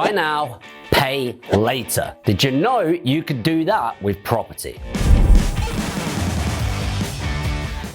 Buy now, pay later. Did you know you could do that with property?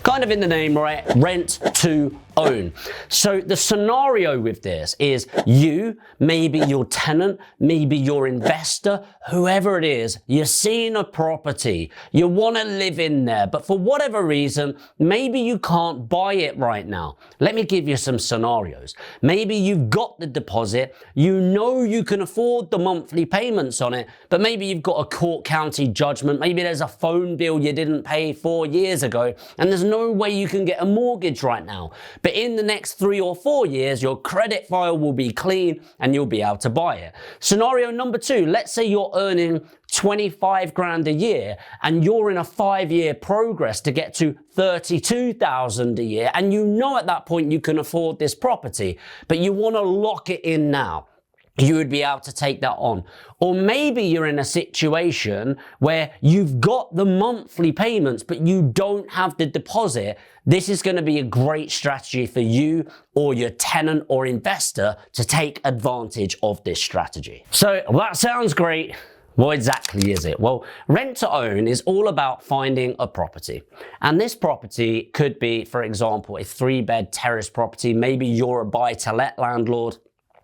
Kind of in the name, right? Rent to own. So the scenario with this is you, maybe your tenant, maybe your investor, whoever it is, you're seeing a property, you want to live in there, but for whatever reason, maybe you can't buy it right now. Let me give you some scenarios. Maybe you've got the deposit, you know you can afford the monthly payments on it, but maybe you've got a court county judgment, maybe there's a phone bill you didn't pay 4 years ago, and there's no way you can get a mortgage right now. But in the next 3 or 4 years, your credit file will be clean and you'll be able to buy it. Scenario number 2, let's say you're earning 25 grand a year and you're in a 5-year progress to get to 32,000 a year. And you know at that point you can afford this property, but you want to lock it in now. You would be able to take that on. Or maybe you're in a situation where you've got the monthly payments, but you don't have the deposit. This is going to be a great strategy for you or your tenant or investor to take advantage of this strategy. So that sounds great. What exactly is it? Well, rent to own is all about finding a property. And this property could be, for example, a 3-bed terrace property. Maybe you're a buy-to-let landlord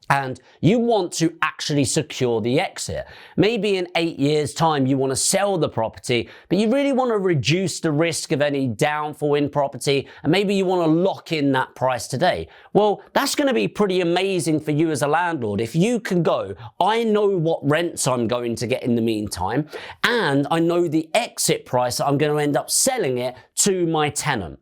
and you want to actually secure the exit. Maybe in 8 years' time, you want to sell the property, but you really want to reduce the risk of any downfall in property, and maybe you want to lock in that price today. Well, that's going to be pretty amazing for you as a landlord. If you can go, I know what rents I'm going to get in the meantime, and I know the exit price that I'm going to end up selling it to my tenant.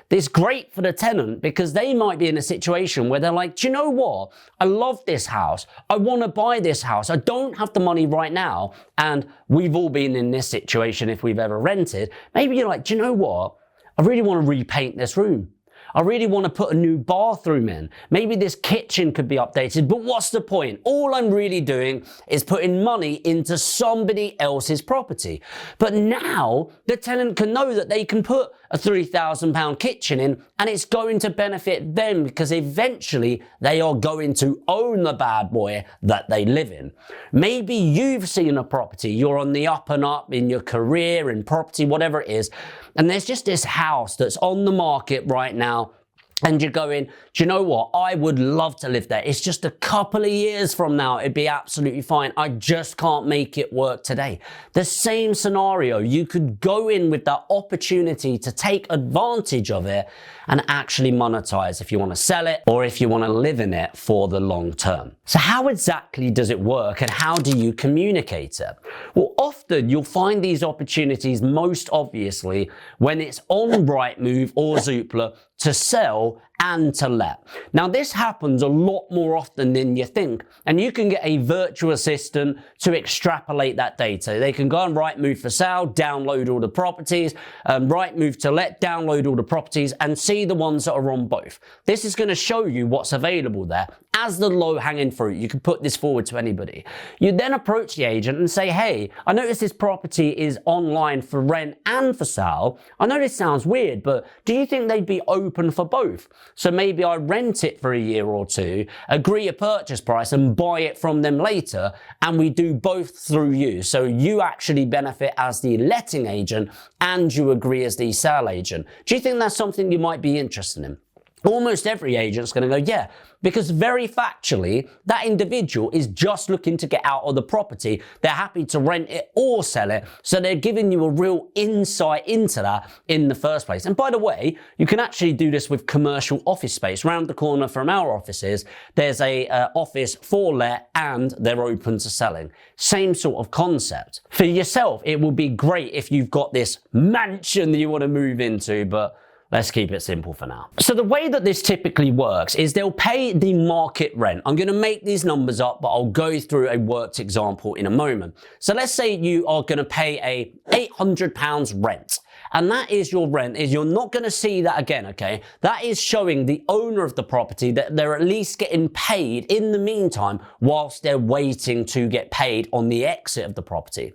It's great for the tenant because they might be in a situation where they're like, do you know what? I love this house. I want to buy this house. I don't have the money right now. And we've all been in this situation if we've ever rented. Maybe you're like, do you know what? I really want to repaint this room. I really want to put a new bathroom in. Maybe this kitchen could be updated, but what's the point? All I'm really doing is putting money into somebody else's property. But now the tenant can know that they can put a £3,000 kitchen in and it's going to benefit them because eventually they are going to own the bad boy that they live in. Maybe you've seen a property, you're on the up and up in your career, in property, whatever it is, and there's just this house that's on the market right now. And you're going, do you know what? I would love to live there. It's just a couple of years from now, it'd be absolutely fine. I just can't make it work today. The same scenario, you could go in with that opportunity to take advantage of it and actually monetize if you want to sell it or if you want to live in it for the long term. So how exactly does it work and how do you communicate it? Well, often you'll find these opportunities most obviously when it's on Rightmove or Zoopla to sell and to let. Now, this happens a lot more often than you think, and you can get a virtual assistant to extrapolate that data. They can go on Rightmove for sale, download all the properties, Rightmove to let, download all the properties, and see the ones that are on both. This is going to show you what's available there as the low-hanging fruit. You can put this forward to anybody. You then approach the agent and say, hey, I notice this property is online for rent and for sale. I know this sounds weird, but do you think they'd be open for both? So maybe I rent it for a year or two, agree a purchase price and buy it from them later, and we do both through you. So you actually benefit as the letting agent and you agree as the sale agent. Do you think that's something you might be interested in? Almost every agent's going to go, yeah, because very factually, that individual is just looking to get out of the property. They're happy to rent it or sell it. So they're giving you a real insight into that in the first place. And by the way, you can actually do this with commercial office space. Round the corner from our offices, there's a office for let and they're open to selling. Same sort of concept. For yourself, it will be great if you've got this mansion that you want to move into, but let's keep it simple for now. So the way that this typically works is they'll pay the market rent. I'm going to make these numbers up, but I'll go through a worked example in a moment. So let's say you are going to pay a £800 rent. And that is your rent. You're not going to see that again, okay? That is showing the owner of the property that they're at least getting paid in the meantime whilst they're waiting to get paid on the exit of the property.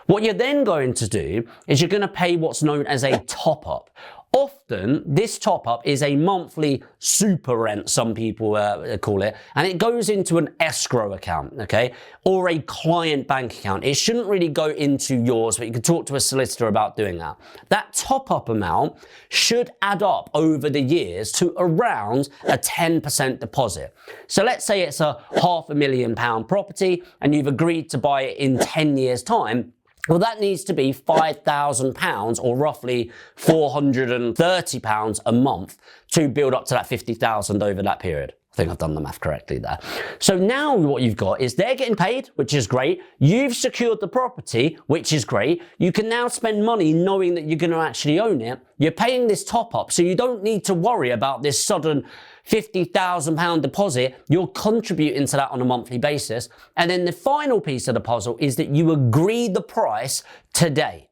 What you're then going to do is you're going to pay what's known as a top-up. Often, this top-up is a monthly super rent, some people call it, and it goes into an escrow account, okay, or a client bank account. It shouldn't really go into yours, but you can talk to a solicitor about doing that. That top-up amount should add up over the years to around a 10% deposit. So let's say it's a £500,000 property and you've agreed to buy it in 10 years' time. Well, that needs to be £5,000 or roughly £430 a month to build up to that 50,000 over that period. I think I've done the math correctly there. So now what you've got is they're getting paid, which is great. You've secured the property, which is great. You can now spend money knowing that you're going to actually own it. You're paying this top up, so you don't need to worry about this sudden £50,000 deposit. You're contributing to that on a monthly basis. And then the final piece of the puzzle is that you agree the price today.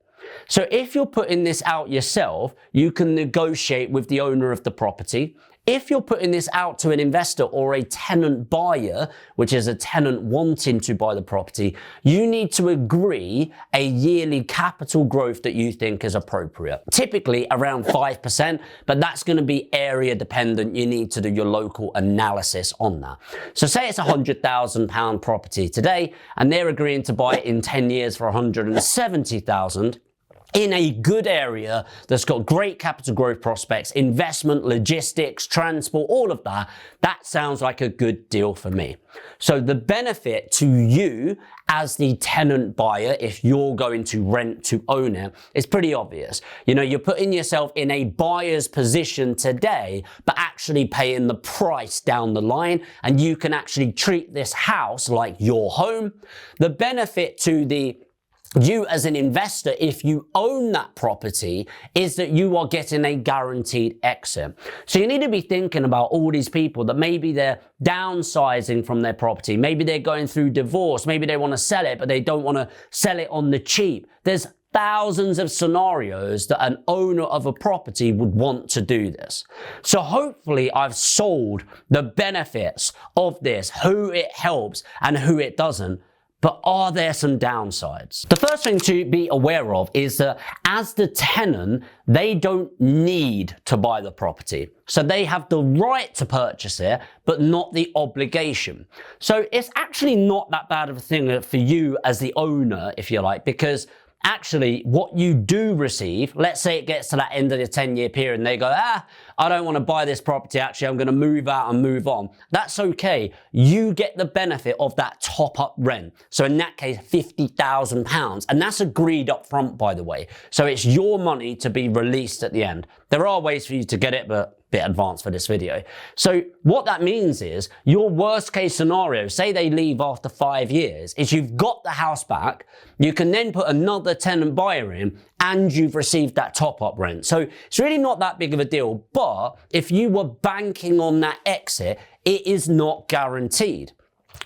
So if you're putting this out yourself, you can negotiate with the owner of the property. If you're putting this out to an investor or a tenant buyer, which is a tenant wanting to buy the property, you need to agree a yearly capital growth that you think is appropriate. Typically around 5%, but that's going to be area dependent. You need to do your local analysis on that. So say it's a £100,000 property today, and they're agreeing to buy it in 10 years for 170,000. In a good area that's got great capital growth prospects, investment, logistics, transport, all of that, that sounds like a good deal for me. So the benefit to you as the tenant buyer, if you're going to rent to own it, is pretty obvious. You know, you're putting yourself in a buyer's position today, but actually paying the price down the line, and you can actually treat this house like your home. The benefit to you as an investor, if you own that property, is that you are getting a guaranteed exit. So you need to be thinking about all these people that maybe they're downsizing from their property. Maybe they're going through divorce. Maybe they want to sell it, but they don't want to sell it on the cheap. There's thousands of scenarios that an owner of a property would want to do this. So hopefully I've sold the benefits of this, who it helps and who it doesn't. But are there some downsides? The first thing to be aware of is that as the tenant, they don't need to buy the property. So they have the right to purchase it, but not the obligation. So it's actually not that bad of a thing for you as the owner, if you like, because actually what you do receive, let's say it gets to that end of the 10-year period and they go, I don't want to buy this property, actually I'm going to move out and move on. That's okay. You get the benefit of that top-up rent. So in that case, £50,000. And that's agreed up front, by the way. So it's your money to be released at the end. There are ways for you to get it, but bit advanced for this video. So what that means is your worst case scenario, say they leave after 5 years, is you've got the house back, you can then put another tenant buyer in and you've received that top-up rent. So it's really not that big of a deal, but if you were banking on that exit, it is not guaranteed.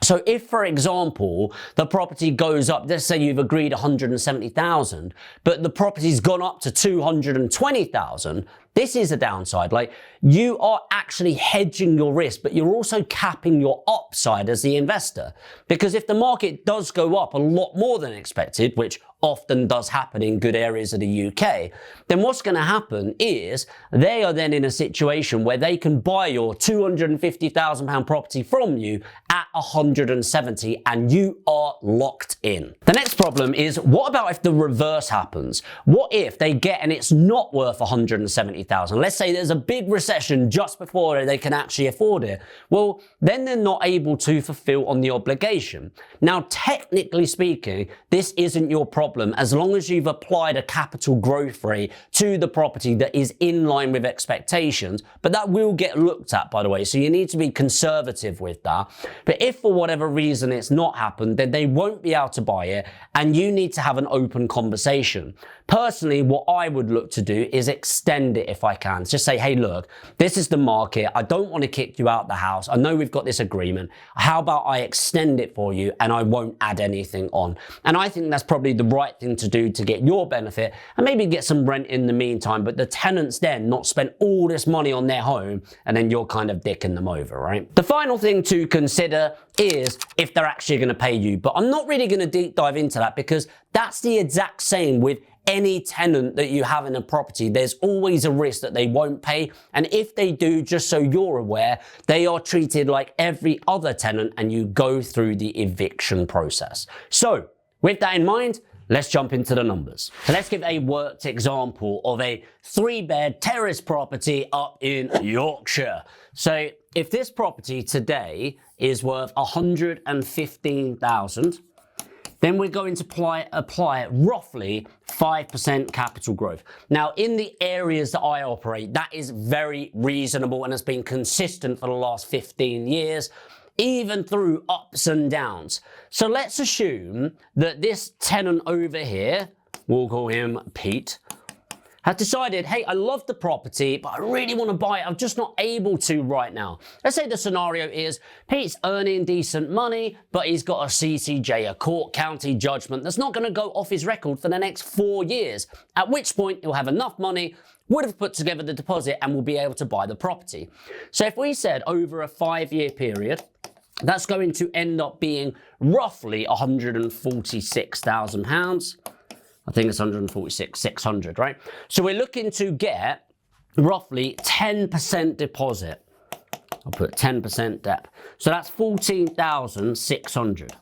So if, for example, the property goes up, let's say you've agreed 170,000, but the property's gone up to 220,000, this is a downside. Like, you are actually hedging your risk, but you're also capping your upside as the investor. Because if the market does go up a lot more than expected, which often does happen in good areas of the UK, then what's going to happen is they are then in a situation where they can buy your £250,000 property from you at 170 and you are locked in. The next problem is, what about if the reverse happens? What if they get and it's not worth 170,000? Let's say there's a big recession just before they can actually afford it. Well, then they're not able to fulfill on the obligation. Now, technically speaking, this isn't your problem as long as you've applied a capital growth rate to the property that is in line with expectations, but that will get looked at, by the way, so you need to be conservative with that. But if for whatever reason it's not happened, then they won't be able to buy it and you need to have an open conversation. Personally, what I would look to do is extend it if I can. Just say, hey, look, this is the market. I don't want to kick you out the house. I know we've got this agreement. How about I extend it for you and I won't add anything on? And I think that's probably the right thing to do to get your benefit and maybe get some rent in the meantime, but the tenants then not spend all this money on their home and then you're kind of dicking them over, right? The final thing to consider is if they're actually going to pay you, but I'm not really going to deep dive into that because that's the exact same with any tenant that you have in a property, there's always a risk that they won't pay. And if they do, just so you're aware, they are treated like every other tenant and you go through the eviction process. So with that in mind, let's jump into the numbers. So let's give a worked example of a 3-bed terrace property up in Yorkshire. So if this property today is worth 115,000, then we're going to apply roughly 5% capital growth. Now, in the areas that I operate, that is very reasonable and has been consistent for the last 15 years, even through ups and downs. So let's assume that this tenant over here, we'll call him Pete, has decided, hey, I love the property, but I really want to buy it. I'm just not able to right now. Let's say the scenario is Pete's earning decent money, but he's got a CCJ, a court county judgment that's not going to go off his record for the next 4 years, at which point he'll have enough money, would have put together the deposit, and will be able to buy the property. So if we said over a 5-year period, that's going to end up being roughly £146,000. I think it's 146,600, right? So we're looking to get roughly 10% deposit. I'll put 10% debt. So that's 14,600.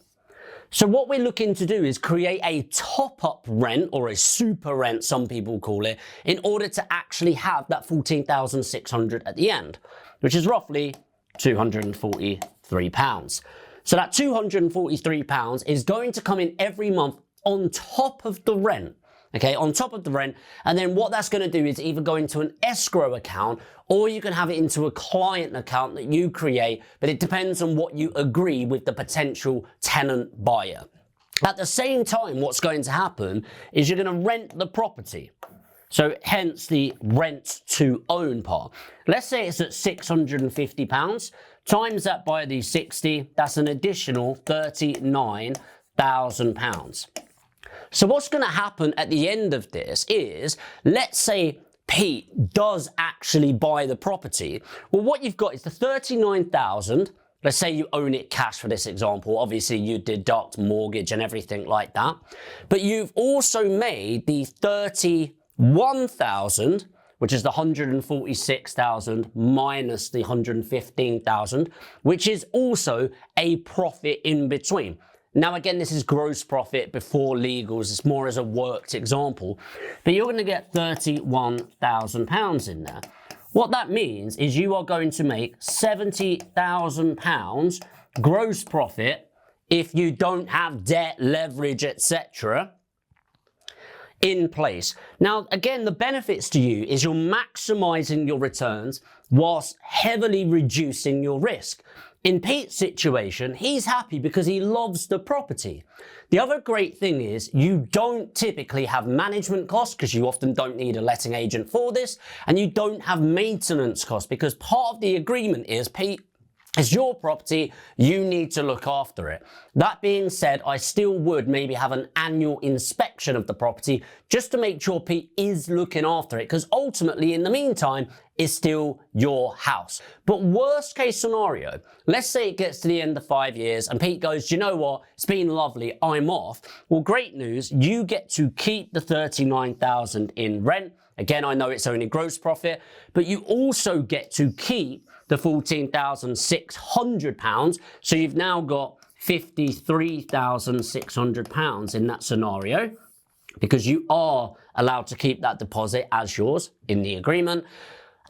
So what we're looking to do is create a top-up rent, or a super rent, some people call it, in order to actually have that 14,600 at the end, which is roughly £243. So that £243 is going to come in every month on top of the rent, okay, on top of the rent. And then what that's going to do is either go into an escrow account, or you can have it into a client account that you create, but it depends on what you agree with the potential tenant buyer. At the same time, what's going to happen is you're going to rent the property. So hence the rent to own part. Let's say it's at £650, times that by the 60, that's an additional £39,000. So what's going to happen at the end of this is, let's say Pete does actually buy the property. Well, what you've got is the 39,000. Let's say you own it cash for this example. Obviously, you deduct mortgage and everything like that. But you've also made the 31,000, which is the 146,000 minus the 115,000, which is also a profit in between. Now, again, this is gross profit before legals. It's more as a worked example. But you're going to get £31,000 in there. What that means is you are going to make £70,000 gross profit if you don't have debt, leverage, etc. in place. Now, again, the benefits to you is you're maximizing your returns whilst heavily reducing your risk. In Pete's situation, he's happy because he loves the property. The other great thing is you don't typically have management costs, because you often don't need a letting agent for this, and you don't have maintenance costs because part of the agreement is, Pete, it's your property, you need to look after it. That being said, I still would maybe have an annual inspection of the property just to make sure Pete is looking after it, because ultimately, in the meantime, it's still your house. But worst case scenario, let's say it gets to the end of 5 years and Pete goes, do you know what? It's been lovely, I'm off. Well, great news, you get to keep the 39,000 in rent. Again, I know it's only gross profit, but you also get to keep the £14,600. So you've now got £53,600 in that scenario, because you are allowed to keep that deposit as yours in the agreement.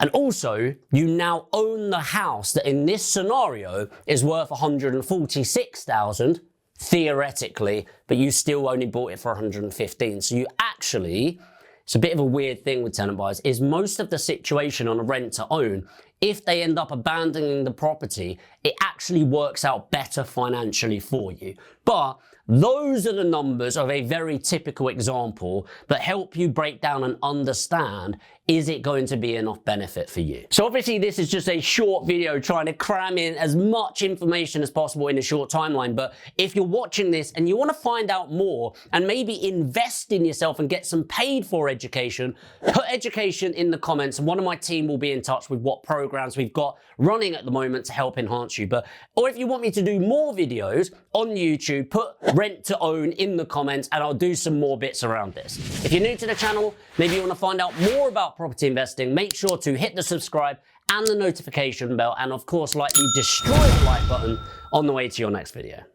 And also, you now own the house that in this scenario is worth £146,000 theoretically, but you still only bought it for 115. So you actually, it's a bit of a weird thing with tenant buyers, is most of the situation on a rent to own, if they end up abandoning the property, it actually works out better financially for you. But those are the numbers of a very typical example that help you break down and understand, is it going to be enough benefit for you? So obviously this is just a short video trying to cram in as much information as possible in a short timeline. But if you're watching this and you want to find out more and maybe invest in yourself and get some paid for education, put education in the comments and one of my team will be in touch with what program programs we've got running at the moment to help enhance you. Or if you want me to do more videos on YouTube, put rent to own in the comments and I'll do some more bits around this. If you're new to the channel, maybe you want to find out more about property investing, make sure to hit the subscribe and the notification bell, and of course, destroy the like button on the way to your next video.